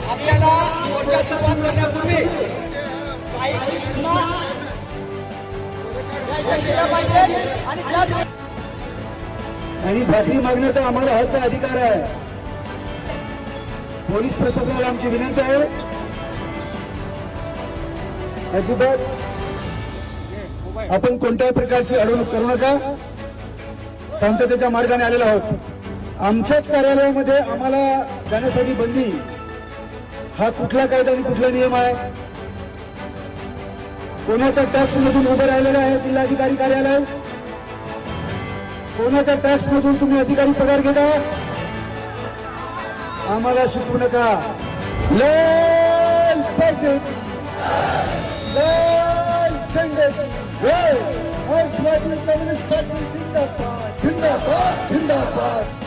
आपल्याला मोर्चा सुरुवात करण्यापूर्वी काही सूचना आणि पाठी मागण्याचा आम्हाला हक्क अधिकार आहे. पोलीस प्रशासनाला आमची विनंती आहे, अजिबात आपण कोणत्याही प्रकारची अडवणूक करू नका. शांततेच्या मार्गाने आलेलो आहोत. आमच्याच कार्यालयामध्ये आम्हाला जाण्यासाठी बंदी हा कुठला कायदा आणि कुठला नियम आहे? कोणाच्या टॅक्स मधून उभं राहिलेलं आहे जिल्हाधिकारी कार्यालय? कोणाच्या टॅक्स मधून तुम्ही अधिकारी पगार घेता? आम्हाला शिकवू नका. लाल पगडी, लाल झेंड्याची जय. राष्ट्रवादी कम्युनिस्ट पार्टी जिंदाबाद, जिंदाबाद, जिंदाबाद.